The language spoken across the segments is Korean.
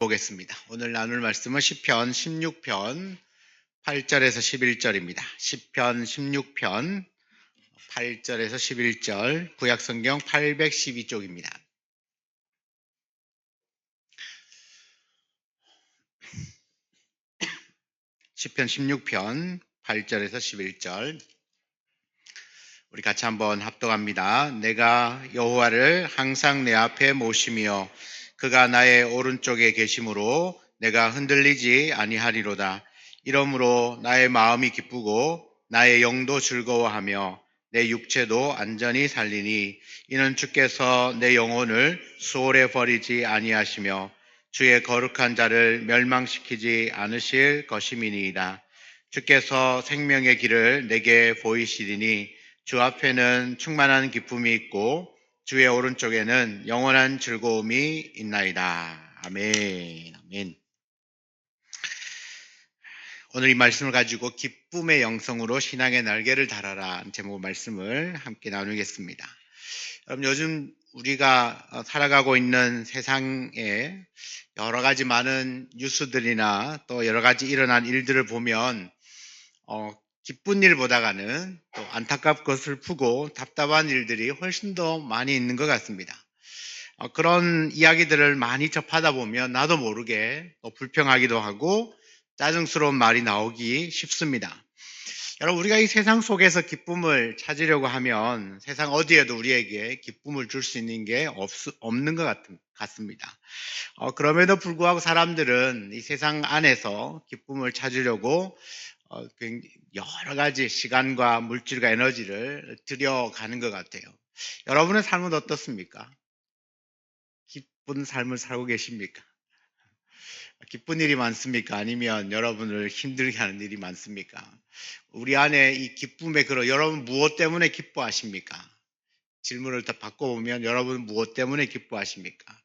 보겠습니다. 오늘 나눌 말씀은 시편 16편 8절에서 11절입니다. 시편 16편 8절에서 11절 구약성경 812쪽입니다. 시편 16편 8절에서 11절 우리 같이 한번 합독합니다. 내가 여호와를 항상 내 앞에 모시며 그가 나의 오른쪽에 계심으로 내가 흔들리지 아니하리로다. 이러므로 나의 마음이 기쁘고 나의 영도 즐거워하며 내 육체도 안전히 살리니 이는 주께서 내 영혼을 수월에 버리지 아니하시며 주의 거룩한 자를 멸망시키지 않으실 것임이니이다. 주께서 생명의 길을 내게 보이시리니 주 앞에는 충만한 기쁨이 있고 주의 오른쪽에는 영원한 즐거움이 있나이다. 아멘. 아멘. 오늘 이 말씀을 가지고 기쁨의 영성으로 신앙의 날개를 달아라 제목 말씀을 함께 나누겠습니다. 여러분 요즘 우리가 살아가고 있는 세상에 여러 가지 많은 뉴스들이나 또 여러 가지 일어난 일들을 보면 기쁜 일보다는 또 안타깝고 슬프고 답답한 일들이 훨씬 더 많이 있는 것 같습니다. 그런 이야기들을 많이 접하다 보면 나도 모르게 또 불평하기도 하고 짜증스러운 말이 나오기 쉽습니다. 여러분 우리가 이 세상 속에서 기쁨을 찾으려고 하면 세상 어디에도 우리에게 기쁨을 줄 수 있는 게 없는 것 같습니다. 그럼에도 불구하고 사람들은 이 세상 안에서 기쁨을 찾으려고 여러 가지 시간과 물질과 에너지를 들여가는 것 같아요. 여러분의 삶은 어떻습니까? 기쁜 삶을 살고 계십니까? 기쁜 일이 많습니까? 아니면 여러분을 힘들게 하는 일이 많습니까? 우리 안에 이 기쁨의 여러분 무엇 때문에 기뻐하십니까? 질문을 더 바꿔보면 여러분 무엇 때문에 기뻐하십니까?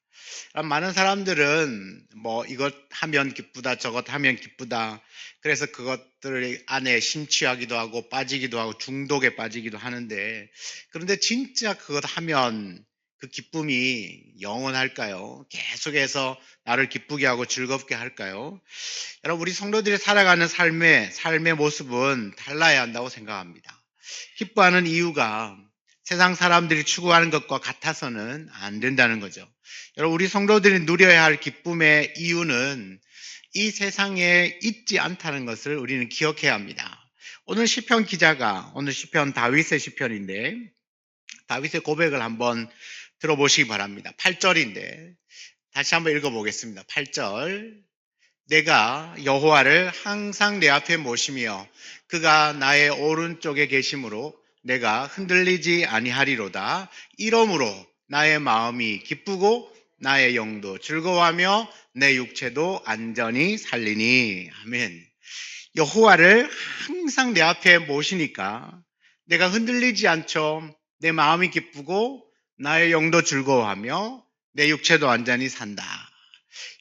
많은 사람들은 이것 하면 기쁘다 저것 하면 기쁘다 그래서 그것들 안에 심취하기도 하고 빠지기도 하고 중독에 빠지기도 하는데 그런데 진짜 그것 하면 그 기쁨이 영원할까요? 계속해서 나를 기쁘게 하고 즐겁게 할까요? 여러분 우리 성도들이 살아가는 삶의 모습은 달라야 한다고 생각합니다. 기뻐하는 이유가 세상 사람들이 추구하는 것과 같아서는 안 된다는 거죠. 여러분 우리 성도들이 누려야 할 기쁨의 이유는 이 세상에 있지 않다는 것을 우리는 기억해야 합니다. 오늘 시편 기자가 오늘 시편 다윗의 시편인데 다윗의 고백을 한번 들어보시기 바랍니다. 8절인데 다시 한번 읽어보겠습니다. 8절 내가 여호와를 항상 내 앞에 모시며 그가 나의 오른쪽에 계심으로 내가 흔들리지 아니하리로다. 이러므로 나의 마음이 기쁘고 나의 영도 즐거워하며 내 육체도 안전히 살리니. 아멘. 여호와를 항상 내 앞에 모시니까 내가 흔들리지 않죠. 내 마음이 기쁘고 나의 영도 즐거워하며 내 육체도 안전히 산다.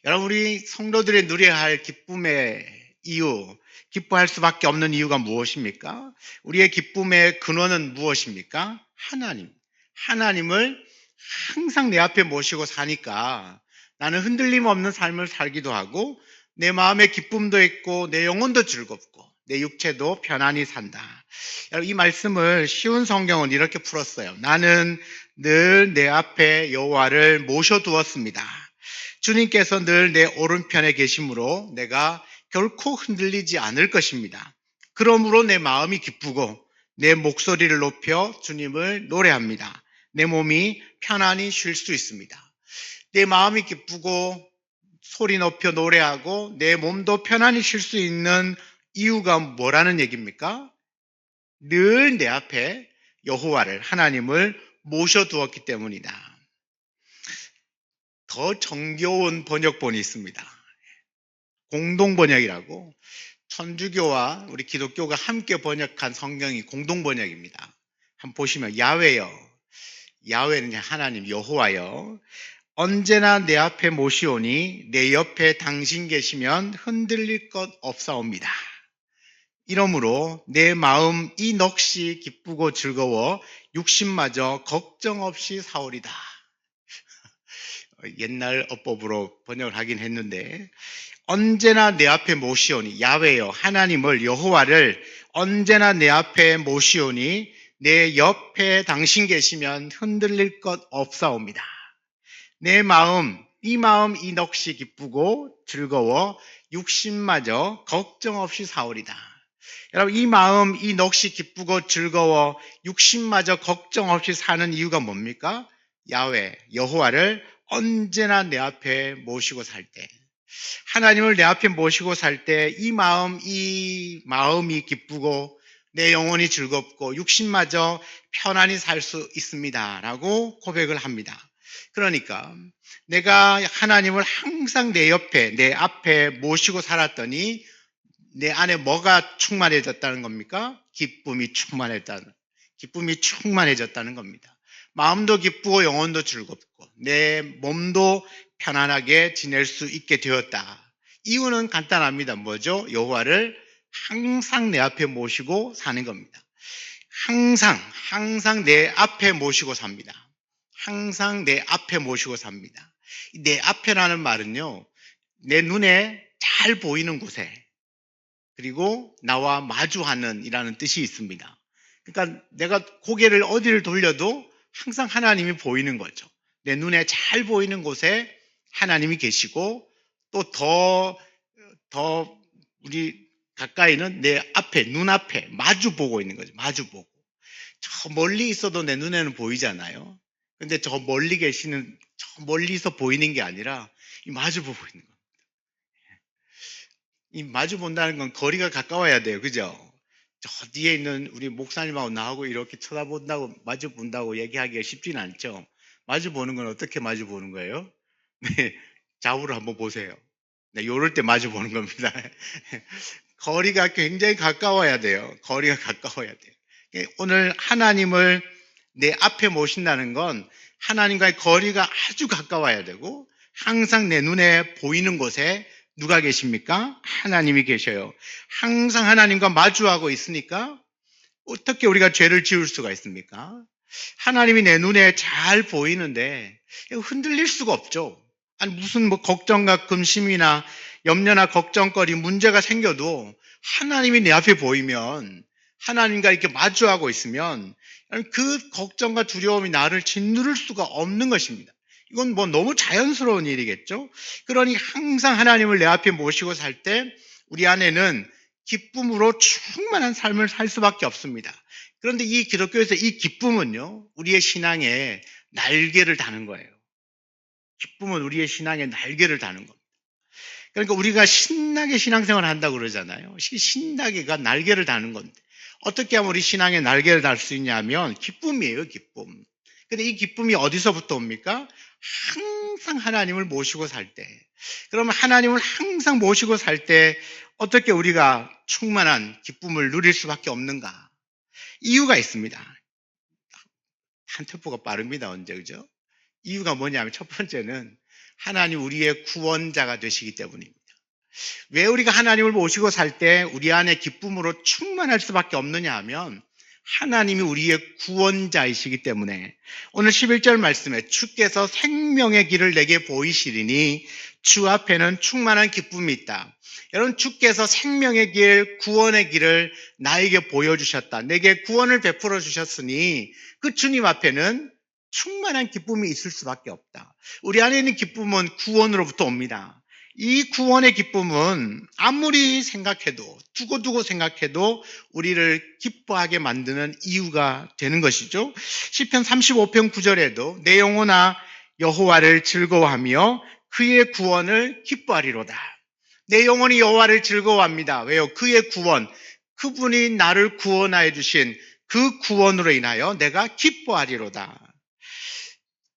여러분 우리 성도들이 누려야 할 기쁨의 이유, 기뻐할 수밖에 없는 이유가 무엇입니까? 우리의 기쁨의 근원은 무엇입니까? 하나님을 항상 내 앞에 모시고 사니까 나는 흔들림 없는 삶을 살기도 하고 내 마음에 기쁨도 있고 내 영혼도 즐겁고 내 육체도 편안히 산다. 여러분 이 말씀을 쉬운 성경은 이렇게 풀었어요. 나는 늘 내 앞에 여호와를 모셔두었습니다. 주님께서 늘 내 오른편에 계심으로 내가 결코 흔들리지 않을 것입니다. 그러므로 내 마음이 기쁘고 내 목소리를 높여 주님을 노래합니다. 내 몸이 편안히 쉴 수 있습니다. 내 마음이 기쁘고 소리 높여 노래하고 내 몸도 편안히 쉴 수 있는 이유가 뭐라는 얘기입니까? 늘 내 앞에 여호와를 하나님을 모셔두었기 때문이다. 더 정겨운 번역본이 있습니다. 공동번역이라고 천주교와 우리 기독교가 함께 번역한 성경이 공동번역입니다. 한번 보시면 야훼여, 야훼는 하나님 여호와여, 언제나 내 앞에 모시오니 내 옆에 당신 계시면 흔들릴 것 없사옵니다. 이러므로 내 마음 이 넋이 기쁘고 즐거워 육신마저 걱정 없이 사오리다. 옛날 어법으로 번역을 하긴 했는데 언제나 내 앞에 모시오니 야훼여 하나님을 여호와를 언제나 내 앞에 모시오니 내 옆에 당신 계시면 흔들릴 것 없사옵니다. 내 마음 이 마음 이 넋이 기쁘고 즐거워 육신마저 걱정 없이 사오리다. 여러분 이 마음 이 넋이 기쁘고 즐거워 육신마저 걱정 없이 사는 이유가 뭡니까? 야훼 여호와를 언제나 내 앞에 모시고 살 때, 하나님을 내 앞에 모시고 살 때 이 마음이 기쁘고 내 영혼이 즐겁고 육신마저 편안히 살 수 있습니다 라고 고백을 합니다. 그러니까 내가 하나님을 항상 내 옆에 내 앞에 모시고 살았더니 내 안에 뭐가 충만해졌다는 겁니까? 기쁨이 충만해졌다는 겁니다. 마음도 기쁘고 영혼도 즐겁고 내 몸도 편안하게 지낼 수 있게 되었다. 이유는 간단합니다. 뭐죠? 여호와를 항상 내 앞에 모시고 사는 겁니다. 항상 내 앞에 모시고 삽니다. 항상 내 앞에 모시고 삽니다. 내 앞에라는 말은요, 내 눈에 잘 보이는 곳에, 그리고 나와 마주하는 이라는 뜻이 있습니다. 그러니까 내가 고개를 어디를 돌려도 항상 하나님이 보이는 거죠. 내 눈에 잘 보이는 곳에 하나님이 계시고 또 더 우리 가까이는 내 앞에, 눈앞에 마주 보고 있는 거죠. 마주 보고. 저 멀리 있어도 내 눈에는 보이잖아요. 근데 저 멀리서 보이는 게 아니라 이 마주 보고 있는 거예요. 이 마주 본다는 건 거리가 가까워야 돼요. 그죠? 저 뒤에 있는 우리 목사님하고 나하고 이렇게 마주 본다고 얘기하기가 쉽지는 않죠. 마주 보는 건 어떻게 마주 보는 거예요? 네, 좌우를 한번 보세요. 네, 요럴 때 마주 보는 겁니다. 거리가 굉장히 가까워야 돼요. 거리가 가까워야 돼요. 오늘 하나님을 내 앞에 모신다는 건 하나님과의 거리가 아주 가까워야 되고 항상 내 눈에 보이는 곳에 누가 계십니까? 하나님이 계셔요. 항상 하나님과 마주하고 있으니까 어떻게 우리가 죄를 지을 수가 있습니까? 하나님이 내 눈에 잘 보이는데 흔들릴 수가 없죠. 아니 무슨 걱정과 근심이나 염려나 걱정거리 문제가 생겨도 하나님이 내 앞에 보이면, 하나님과 이렇게 마주하고 있으면 그 걱정과 두려움이 나를 짓누를 수가 없는 것입니다. 이건 너무 자연스러운 일이겠죠? 그러니 항상 하나님을 내 앞에 모시고 살 때 우리 안에는 기쁨으로 충만한 삶을 살 수밖에 없습니다. 그런데 이 기독교에서 이 기쁨은요, 우리의 신앙에 날개를 다는 거예요. 기쁨은 우리의 신앙에 날개를 다는 겁니다. 그러니까 우리가 신나게 신앙생활을 한다고 그러잖아요. 신나게가 날개를 다는 건데 어떻게 하면 우리 신앙에 날개를 달 수 있냐면 기쁨이에요, 기쁨. 근데 이 기쁨이 어디서부터 옵니까? 항상 하나님을 모시고 살 때. 그러면 하나님을 항상 모시고 살 때 어떻게 우리가 충만한 기쁨을 누릴 수밖에 없는가? 이유가 있습니다. 한 템포가 빠릅니다, 언제, 그죠? 이유가 뭐냐면 첫 번째는 하나님 우리의 구원자가 되시기 때문입니다. 왜 우리가 하나님을 모시고 살 때 우리 안에 기쁨으로 충만할 수밖에 없느냐 하면 하나님이 우리의 구원자이시기 때문에 오늘 11절 말씀에 주께서 생명의 길을 내게 보이시리니 주 앞에는 충만한 기쁨이 있다. 여러분 주께서 생명의 길, 구원의 길을 나에게 보여주셨다. 내게 구원을 베풀어 주셨으니 그 주님 앞에는 충만한 기쁨이 있을 수밖에 없다. 우리 안에 있는 기쁨은 구원으로부터 옵니다. 이 구원의 기쁨은 아무리 생각해도 두고두고 생각해도 우리를 기뻐하게 만드는 이유가 되는 것이죠. 시편 35편 9절에도 내 영혼아 여호와를 즐거워하며 그의 구원을 기뻐하리로다. 내 영혼이 여호와를 즐거워합니다. 왜요? 그의 구원, 그분이 나를 구원하여 주신 그 구원으로 인하여 내가 기뻐하리로다.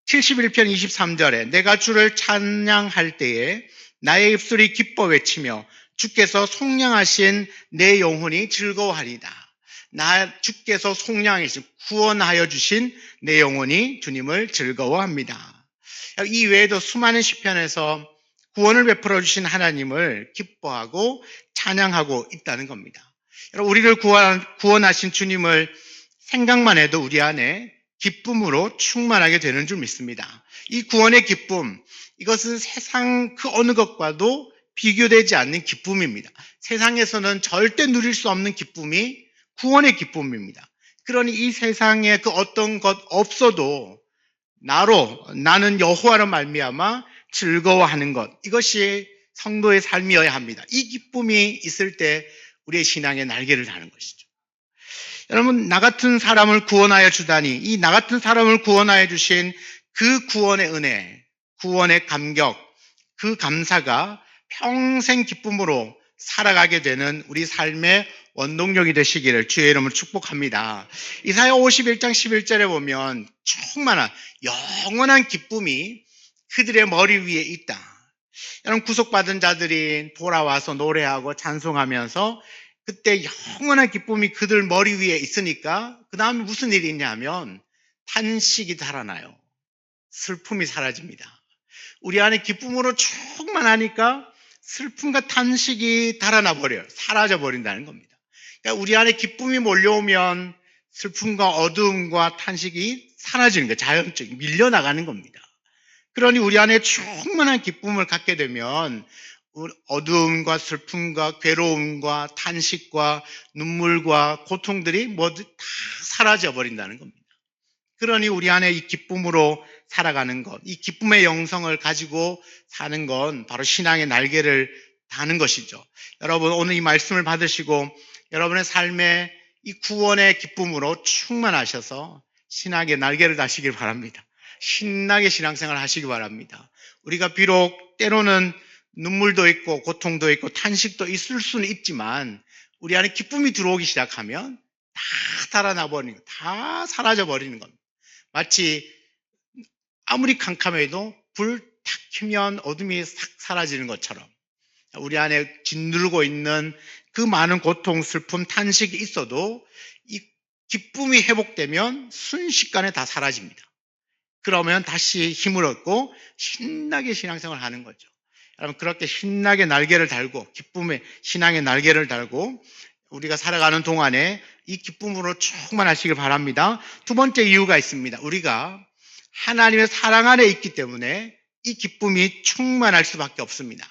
71편 23절에 내가 주를 찬양할 때에 나의 입술이 기뻐 외치며 주께서 속량하신 내 영혼이 즐거워하리다. 주께서 속량하신 구원하여 주신 내 영혼이 주님을 즐거워합니다. 이 외에도 수많은 시편에서 구원을 베풀어 주신 하나님을 기뻐하고 찬양하고 있다는 겁니다. 우리를 구원하신 주님을 생각만 해도 우리 안에 기쁨으로 충만하게 되는 줄 믿습니다. 이 구원의 기쁨, 이것은 세상 그 어느 것과도 비교되지 않는 기쁨입니다. 세상에서는 절대 누릴 수 없는 기쁨이 구원의 기쁨입니다. 그러니 이 세상에 그 어떤 것 없어도 나는 여호와로 말미암아 즐거워하는 것, 이것이 성도의 삶이어야 합니다. 이 기쁨이 있을 때 우리의 신앙의 날개를 다는 것이죠. 여러분, 나 같은 사람을 구원하여 주다니, 이 나 같은 사람을 구원하여 주신 그 구원의 은혜, 구원의 감격, 그 감사가 평생 기쁨으로 살아가게 되는 우리 삶의 원동력이 되시기를 주의 이름으로 축복합니다. 이사야 51장 11절에 보면 충만한 영원한 기쁨이 그들의 머리 위에 있다. 여러분, 구속받은 자들이 돌아와서 노래하고 찬송하면서 그때 영원한 기쁨이 그들 머리 위에 있으니까 그 다음에 무슨 일이 있냐면 탄식이 달아나요. 슬픔이 사라집니다. 우리 안에 기쁨으로 충만하니까 슬픔과 탄식이 달아나 버려요. 사라져 버린다는 겁니다. 그러니까 우리 안에 기쁨이 몰려오면 슬픔과 어두움과 탄식이 사라지는 거예요. 자연적인 밀려나가는 겁니다. 그러니 우리 안에 충만한 기쁨을 갖게 되면 어두움과 슬픔과 괴로움과 탄식과 눈물과 고통들이 모두 다 사라져 버린다는 겁니다. 그러니 우리 안에 이 기쁨으로 살아가는 것, 이 기쁨의 영성을 가지고 사는 건 바로 신앙의 날개를 다는 것이죠. 여러분, 오늘 이 말씀을 받으시고 여러분의 삶에 이 구원의 기쁨으로 충만하셔서 신앙의 날개를 다시길 바랍니다. 신나게 신앙생활 하시기 바랍니다. 우리가 비록 때로는 눈물도 있고 고통도 있고 탄식도 있을 수는 있지만 우리 안에 기쁨이 들어오기 시작하면 다 달아나 버리는 것, 다 사라져 버리는 겁니다. 마치 아무리 캄캄해도 불 탁 켜면 어둠이 싹 사라지는 것처럼 우리 안에 짓누르고 있는 그 많은 고통, 슬픔, 탄식이 있어도 이 기쁨이 회복되면 순식간에 다 사라집니다. 그러면 다시 힘을 얻고 신나게 신앙생활을 하는 거죠. 여러분, 그렇게 신나게 날개를 달고 기쁨의 신앙의 날개를 달고 우리가 살아가는 동안에 이 기쁨으로 충만하시길 바랍니다. 두 번째 이유가 있습니다. 우리가 하나님의 사랑 안에 있기 때문에 이 기쁨이 충만할 수밖에 없습니다.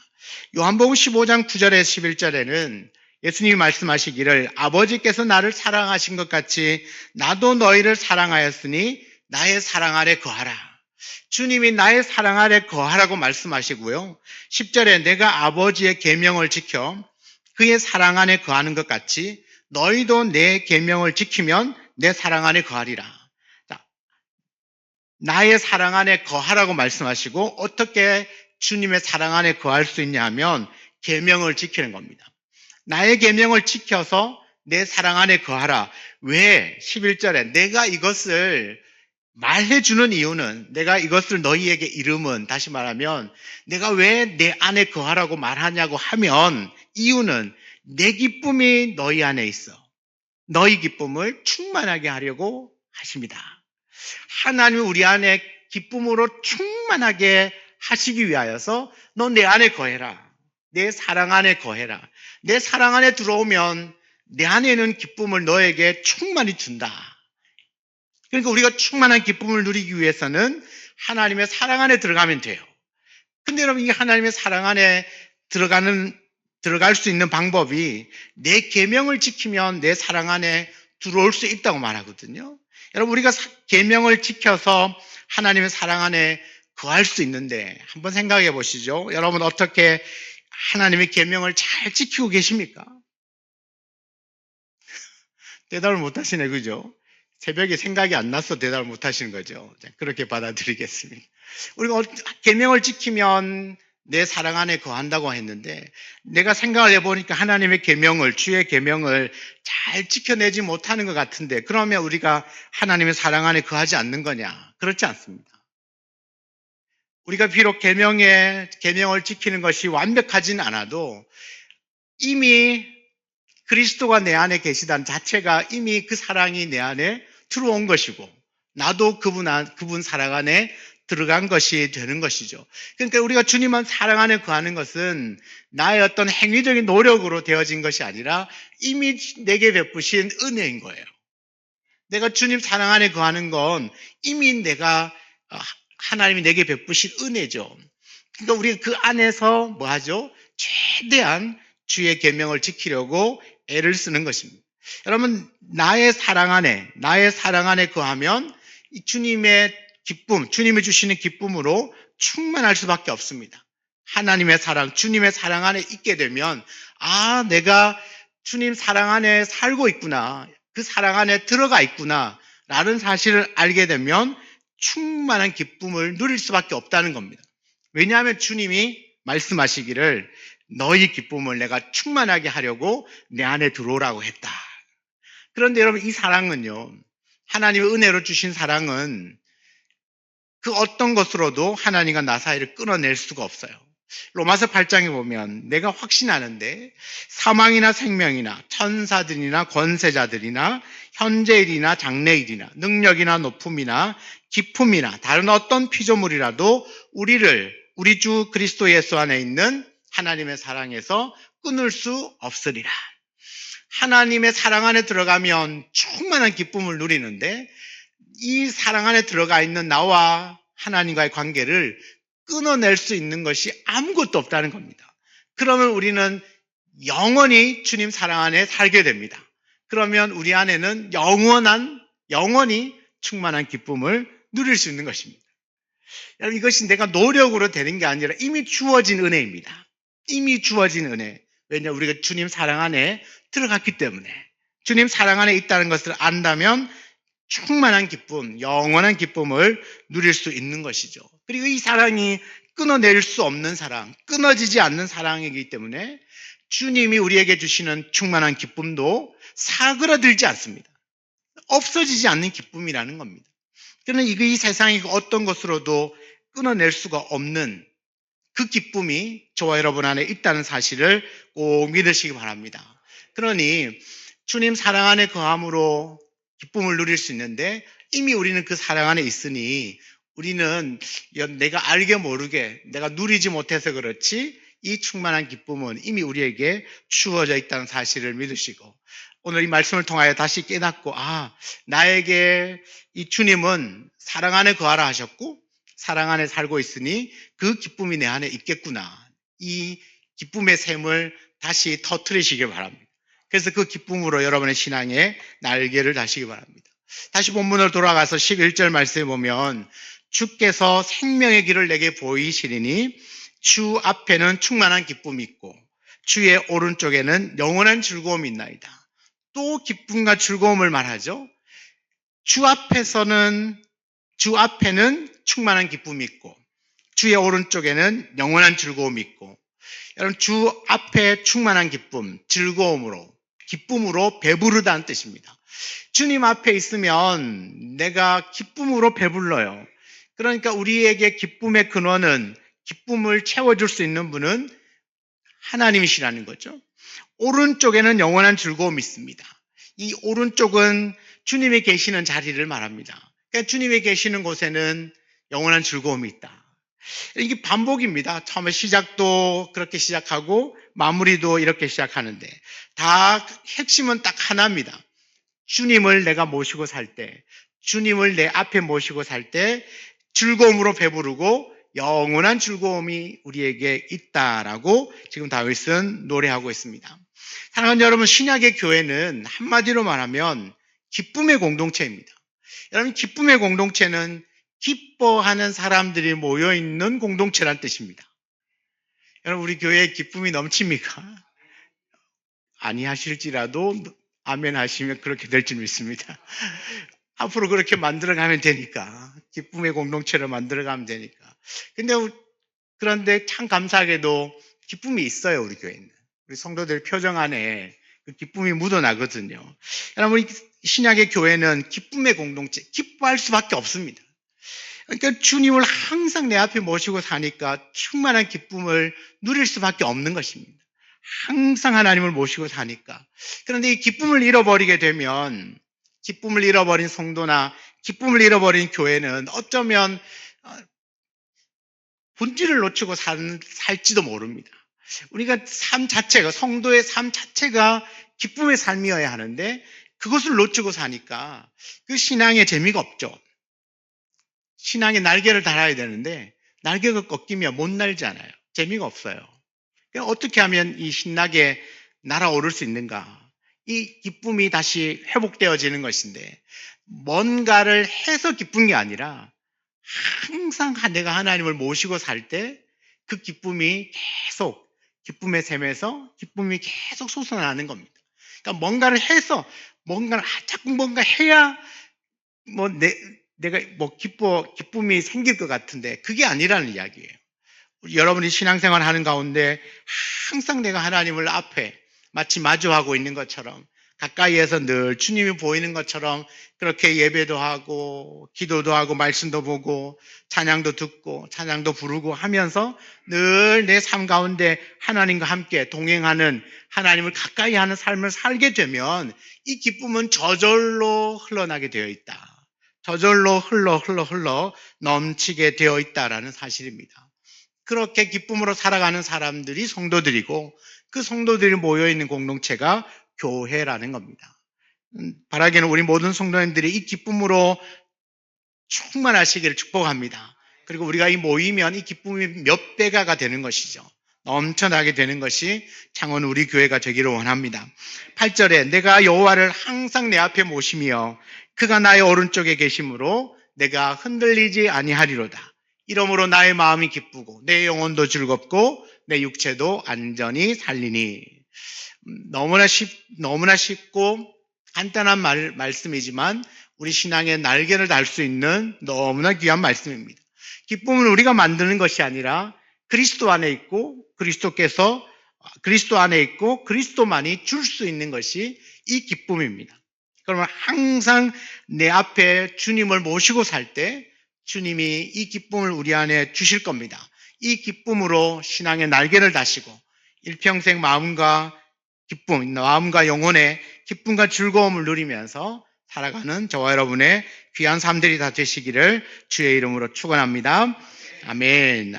요한복음 15장 9절에서 11절에는 예수님이 말씀하시기를 아버지께서 나를 사랑하신 것 같이 나도 너희를 사랑하였으니 나의 사랑 아래 거하라. 주님이 나의 사랑 아래 거하라고 말씀하시고요. 10절에 내가 아버지의 계명을 지켜 그의 사랑 안에 거하는 것 같이 너희도 내 계명을 지키면 내 사랑 안에 거하리라. 나의 사랑 안에 거하라고 말씀하시고 어떻게 주님의 사랑 안에 거할 수 있냐 하면 계명을 지키는 겁니다. 나의 계명을 지켜서 내 사랑 안에 거하라. 왜? 11절에 내가 이것을 말해주는 이유는 내가 이것을 너희에게 이름은 다시 말하면 내가 왜 내 안에 거하라고 말하냐고 하면 이유는 내 기쁨이 너희 안에 있어. 너희 기쁨을 충만하게 하려고 하십니다. 하나님이 우리 안에 기쁨으로 충만하게 하시기 위하여서 너 내 안에 거해라. 내 사랑 안에 거해라. 내 사랑 안에 들어오면 내 안에 있는 기쁨을 너에게 충만히 준다. 그러니까 우리가 충만한 기쁨을 누리기 위해서는 하나님의 사랑 안에 들어가면 돼요. 근데 여러분, 이 하나님의 사랑 안에 들어갈 수 있는 방법이 내 계명을 지키면 내 사랑 안에 들어올 수 있다고 말하거든요. 여러분, 우리가 계명을 지켜서 하나님의 사랑 안에 거할 수 있는데 한번 생각해 보시죠. 여러분, 어떻게 하나님의 계명을 잘 지키고 계십니까? 대답을 못 하시네, 그죠? 새벽에 생각이 안 나서 대답을 못 하시는 거죠. 그렇게 받아들이겠습니다. 우리가 계명을 지키면 내 사랑 안에 거한다고 했는데 내가 생각을 해보니까 하나님의 계명을, 주의 계명을 잘 지켜내지 못하는 것 같은데 그러면 우리가 하나님의 사랑 안에 거하지 않는 거냐? 그렇지 않습니다. 우리가 비록 계명을 지키는 것이 완벽하지는 않아도 이미 그리스도가 내 안에 계시다는 자체가 이미 그 사랑이 내 안에 들어온 것이고 나도 그분 사랑 안에 들어간 것이 되는 것이죠. 그러니까 우리가 주님만 사랑 안에 거하는 것은 나의 어떤 행위적인 노력으로 되어진 것이 아니라 이미 내게 베푸신 은혜인 거예요. 내가 주님 사랑 안에 거하는 건 이미 내가 하나님이 내게 베푸신 은혜죠. 그러니까 우리가 그 안에서 뭐 하죠? 최대한 주의 계명을 지키려고 애를 쓰는 것입니다. 여러분, 나의 사랑 안에 거하면 이 주님의 기쁨, 주님이 주시는 기쁨으로 충만할 수밖에 없습니다. 하나님의 사랑, 주님의 사랑 안에 있게 되면 내가 주님 사랑 안에 살고 있구나. 그 사랑 안에 들어가 있구나. 라는 사실을 알게 되면 충만한 기쁨을 누릴 수밖에 없다는 겁니다. 왜냐하면 주님이 말씀하시기를 너희 기쁨을 내가 충만하게 하려고 내 안에 들어오라고 했다. 그런데 여러분, 이 사랑은요, 하나님의 은혜로 주신 사랑은 그 어떤 것으로도 하나님과 나 사이를 끊어낼 수가 없어요. 로마서 8장에 보면 내가 확신하는데 사망이나 생명이나 천사들이나 권세자들이나 현재일이나 장래일이나 능력이나 높음이나 기품이나 다른 어떤 피조물이라도 우리 주 그리스도 예수 안에 있는 하나님의 사랑에서 끊을 수 없으리라. 하나님의 사랑 안에 들어가면 충만한 기쁨을 누리는데 이 사랑 안에 들어가 있는 나와 하나님과의 관계를 끊어낼 수 있는 것이 아무것도 없다는 겁니다. 그러면 우리는 영원히 주님 사랑 안에 살게 됩니다. 그러면 우리 안에는 영원히 충만한 기쁨을 누릴 수 있는 것입니다. 여러분, 이것이 내가 노력으로 되는 게 아니라 이미 주어진 은혜입니다. 이미 주어진 은혜. 왜냐, 우리가 주님 사랑 안에 들어갔기 때문에. 주님 사랑 안에 있다는 것을 안다면 충만한 기쁨, 영원한 기쁨을 누릴 수 있는 것이죠. 그리고 이 사랑이 끊어낼 수 없는 사랑, 끊어지지 않는 사랑이기 때문에 주님이 우리에게 주시는 충만한 기쁨도 사그라들지 않습니다. 없어지지 않는 기쁨이라는 겁니다. 그러나 이 세상이 어떤 것으로도 끊어낼 수가 없는 그 기쁨이 저와 여러분 안에 있다는 사실을 꼭 믿으시기 바랍니다. 그러니 주님 사랑 안에 거함으로 기쁨을 누릴 수 있는데 이미 우리는 그 사랑 안에 있으니 우리는 내가 알게 모르게 내가 누리지 못해서 그렇지 이 충만한 기쁨은 이미 우리에게 주어져 있다는 사실을 믿으시고 오늘 이 말씀을 통하여 다시 깨닫고 나에게 이 주님은 사랑 안에 거하라 하셨고 사랑 안에 살고 있으니 그 기쁨이 내 안에 있겠구나. 이 기쁨의 샘을 다시 터뜨리시길 바랍니다. 그래서 그 기쁨으로 여러분의 신앙에 날개를 다시기 바랍니다. 다시 본문으로 돌아가서 11절 말씀에 보면 주께서 생명의 길을 내게 보이시리니 주 앞에는 충만한 기쁨이 있고 주의 오른쪽에는 영원한 즐거움이 있나이다. 또 기쁨과 즐거움을 말하죠. 주 앞에는 충만한 기쁨이 있고 주의 오른쪽에는 영원한 즐거움이 있고 여러분 주 앞에 충만한 기쁨, 기쁨으로 배부르다는 뜻입니다. 주님 앞에 있으면 내가 기쁨으로 배불러요. 그러니까 우리에게 기쁨의 근원은 기쁨을 채워줄 수 있는 분은 하나님이시라는 거죠. 오른쪽에는 영원한 즐거움이 있습니다. 이 오른쪽은 주님이 계시는 자리를 말합니다. 그러니까 주님이 계시는 곳에는 영원한 즐거움이 있다. 이게 반복입니다. 처음에 시작도 그렇게 시작하고 마무리도 이렇게 시작하는데 다 핵심은 딱 하나입니다. 주님을 내가 모시고 살 때, 주님을 내 앞에 모시고 살 때 즐거움으로 배부르고 영원한 즐거움이 우리에게 있다라고 지금 다윗은 노래하고 있습니다. 사랑하는 여러분, 신약의 교회는 한마디로 말하면 기쁨의 공동체입니다. 여러분, 기쁨의 공동체는 기뻐하는 사람들이 모여있는 공동체란 뜻입니다. 여러분, 우리 교회에 기쁨이 넘칩니까? 아니하실지라도 아멘 하시면 그렇게 될 줄 믿습니다. 앞으로 그렇게 만들어가면 되니까, 기쁨의 공동체를 만들어가면 되니까. 그런데 참 감사하게도 기쁨이 있어요, 우리 교회는. 우리 성도들 표정 안에 그 기쁨이 묻어나거든요. 여러분, 신약의 교회는 기쁨의 공동체, 기뻐할 수밖에 없습니다. 그러니까 주님을 항상 내 앞에 모시고 사니까 충만한 기쁨을 누릴 수밖에 없는 것입니다. 항상 하나님을 모시고 사니까. 그런데 이 기쁨을 잃어버리게 되면 기쁨을 잃어버린 성도나 기쁨을 잃어버린 교회는 어쩌면 본질을 놓치고 살지도 모릅니다. 우리가 삶 자체가, 성도의 삶 자체가 기쁨의 삶이어야 하는데 그것을 놓치고 사니까 그 신앙의 재미가 없죠. 신앙의 날개를 달아야 되는데 날개가 꺾이면 못 날잖아요. 재미가 없어요. 어떻게 하면 이 신나게 날아오를 수 있는가? 이 기쁨이 다시 회복되어지는 것인데 뭔가를 해서 기쁜 게 아니라 항상 내가 하나님을 모시고 살 때 그 기쁨이 계속 기쁨의 셈에서 기쁨이 계속 솟아나는 겁니다. 그러니까 뭔가를 해서 자꾸 뭔가 해야 뭐 내가 뭐 기쁨이 생길 것 같은데 그게 아니라는 이야기예요. 여러분이 신앙생활 하는 가운데 항상 내가 하나님을 앞에 마치 마주하고 있는 것처럼 가까이에서 늘 주님이 보이는 것처럼 그렇게 예배도 하고 기도도 하고 말씀도 보고 찬양도 듣고 찬양도 부르고 하면서 늘 내 삶 가운데 하나님과 함께 동행하는 하나님을 가까이 하는 삶을 살게 되면 이 기쁨은 저절로 흘러나게 되어 있다. 저절로 흘러 넘치게 되어 있다라는 사실입니다. 그렇게 기쁨으로 살아가는 사람들이 성도들이고 그 성도들이 모여있는 공동체가 교회라는 겁니다. 바라기는 우리 모든 성도님들이 이 기쁨으로 충만하시기를 축복합니다. 그리고 우리가 이 모이면 이 기쁨이 몇 배가가 되는 것이죠. 넘쳐나게 되는 것이 창원 우리 교회가 되기를 원합니다. 8절에 내가 여호와를 항상 내 앞에 모시며 그가 나의 오른쪽에 계심으로 내가 흔들리지 아니하리로다. 이러므로 나의 마음이 기쁘고 내 영혼도 즐겁고 내 육체도 안전히 살리니. 너무나 쉽고 간단한 말씀이지만 우리 신앙의 날개를 달 수 있는 너무나 귀한 말씀입니다. 기쁨은 우리가 만드는 것이 아니라 그리스도 안에 있고 그리스도 안에 있고 그리스도만이 줄 수 있는 것이 이 기쁨입니다. 그러면 항상 내 앞에 주님을 모시고 살 때 주님이 이 기쁨을 우리 안에 주실 겁니다. 이 기쁨으로 신앙의 날개를 다시고 일평생 마음과 영혼의 기쁨과 즐거움을 누리면서 살아가는 저와 여러분의 귀한 삶들이 다 되시기를 주의 이름으로 축원합니다. 아멘.